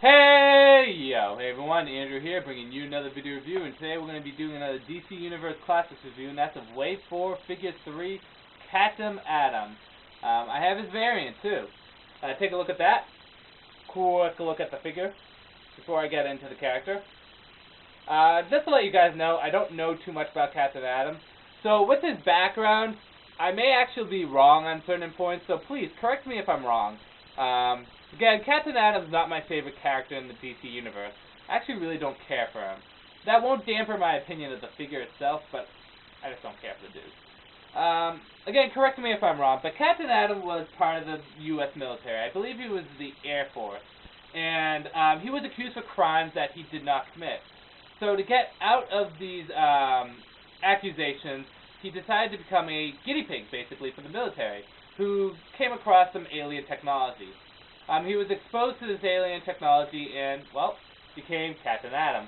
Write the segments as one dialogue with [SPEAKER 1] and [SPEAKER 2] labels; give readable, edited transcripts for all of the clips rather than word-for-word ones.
[SPEAKER 1] Hey everyone, Andrew here, bringing you another video review, and today we're going to be doing another DC Universe Classics review, and that's of Wave 4, Figure 3, Captain Atom. I have his variant too. Take a look at that. Quick look at the figure before I get into the character. Just to let you guys know, I don't know too much about Captain Atom, so with his background, I may actually be wrong on certain points, so please correct me if I'm wrong. Again, Captain Atom's not my favorite character in the DC Universe. I actually really don't care for him. That won't dampen my opinion of the figure itself, but I just don't care for the dude. Again, correct me if I'm wrong, but Captain Atom was part of the U.S. military. I believe he was the Air Force. And he was accused for crimes that he did not commit. So to get out of these accusations, he decided to become a guinea pig, basically, for the military, who came across some alien technology. He was exposed to this alien technology and, well, became Captain Atom.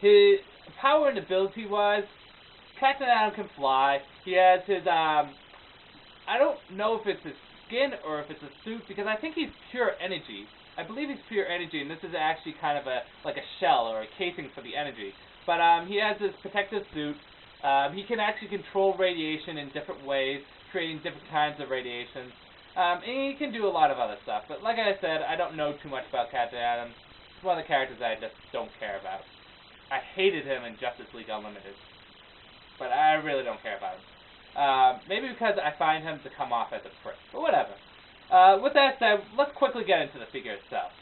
[SPEAKER 1] His power and ability-wise, Captain Atom can fly. He has his, I don't know if it's his skin or if it's a suit, because I think he's pure energy. I believe he's pure energy, and this is actually kind of like a shell or a casing for the energy. But he has this protective suit. He can actually control radiation in different ways, creating different kinds of radiation. And he can do a lot of other stuff. But like I said, I don't know too much about Captain Atom. It's one of the characters I just don't care about. I hated him in Justice League Unlimited. But I really don't care about him. Maybe because I find him to come off as a prick. But whatever. With that said, let's quickly get into the figure itself.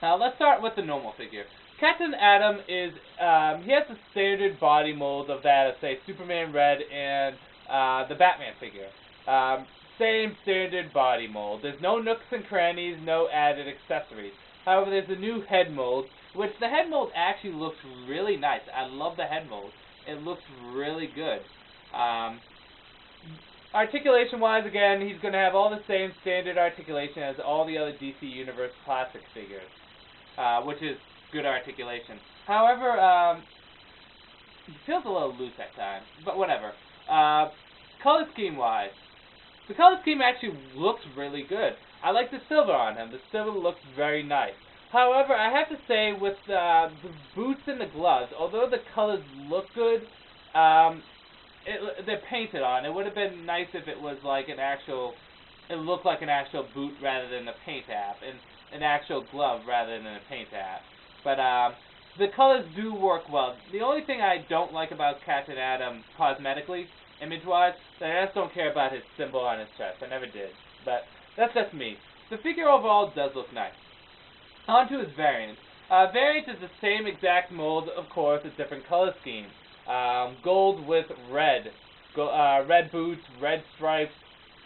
[SPEAKER 1] Now, let's start with the normal figure. Captain Atom is, he has the standard body mold of that of, say, Superman Red and the Batman figure. Same standard body mold. There's no nooks and crannies, no added accessories. However, there's a new head mold, which the head mold actually looks really nice. I love the head mold. It looks really good. Articulation-wise, again, he's going to have all the same standard articulation as all the other DC Universe classic figures, which is good articulation. However, it feels a little loose at times, but whatever. Color scheme-wise, the color scheme actually looks really good. I like the silver on him. The silver looks very nice. However, I have to say, with the boots and the gloves, although the colors look good, they're painted on. It would have been nice if it was like an actual, it looked like an actual boot rather than a paint app, and an actual glove rather than a paint app. But the colors do work well. The only thing I don't like about Captain Atom cosmetically, image-wise, that I just don't care about his symbol on his chest. I never did. But that's just me. The figure overall does look nice. On to his variant. Variant is the same exact mold, of course, a different color scheme. Gold with red. Red boots, red stripes.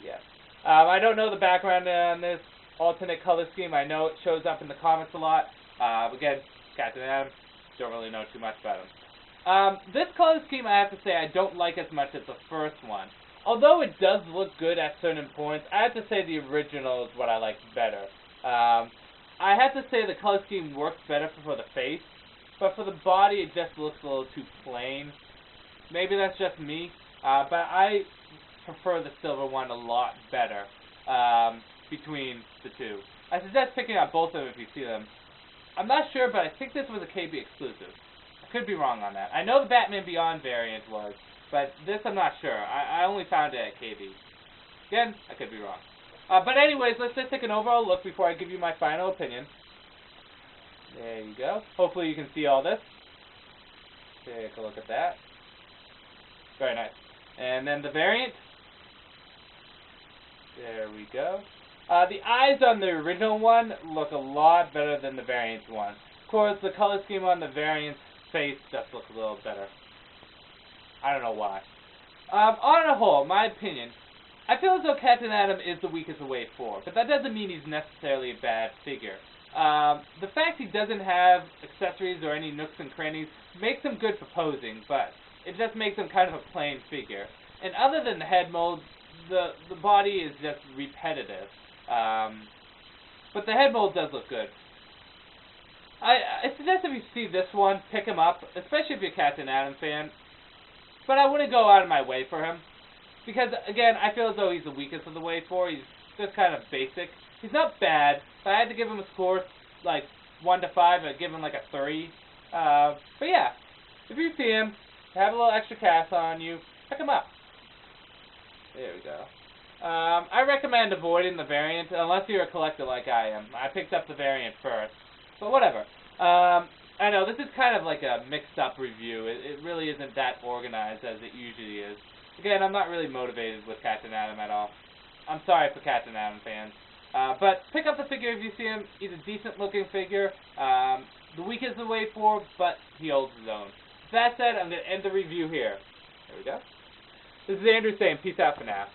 [SPEAKER 1] Yes. I don't know the background on this alternate color scheme. I know it shows up in the comics a lot. Again, Captain Atom, don't really know too much about him. This color scheme, I have to say, I don't like as much as the first one. Although it does look good at certain points, I have to say the original is what I like better. I have to say the color scheme works better for the face, but for the body it just looks a little too plain. Maybe that's just me, but I prefer the silver one a lot better between the two. I suggest picking up both of them if you see them. I'm not sure, but I think this was a KB exclusive. I could be wrong on that. I know the Batman Beyond variant was, but this I'm not sure. I only found it at KB. Again, I could be wrong. But anyways, let's just take an overall look before I give you my final opinion. There you go. Hopefully you can see all this. Take a look at that. Very nice. And then the variant. There we go. The eyes on the original one look a lot better than the variant one. Of course, the color scheme on the variant's face just looks a little better. I don't know why. On a whole, my opinion, I feel as though Captain Atom is the weakest of Wave 4, but that doesn't mean he's necessarily a bad figure. The fact he doesn't have accessories or any nooks and crannies makes him good for posing, but it just makes him kind of a plain figure. And other than the head mold, the body is just repetitive. But the head mold does look good. I suggest if you see this one, pick him up, especially if you're a Captain Atom fan. But I wouldn't go out of my way for him. Because, again, I feel as though he's the weakest of the Wave 4. He's just kind of basic. He's not bad, but I had to give him a score like 1 to 5, I'd give him like a 3. But yeah, if you see him, have a little extra cast on you, pick him up. There we go. I recommend avoiding the variant unless you're a collector like I am. I picked up the variant first, but whatever. I know this is kind of like a mixed-up review. It really isn't that organized as it usually is. Again, I'm not really motivated with Captain Atom at all. I'm sorry for Captain Atom fans. But pick up the figure if you see him. He's a decent-looking figure. The weakest of Wave 4, but he holds his own. With that said, I'm going to end the review here. There we go. This is Andrew saying peace out for now.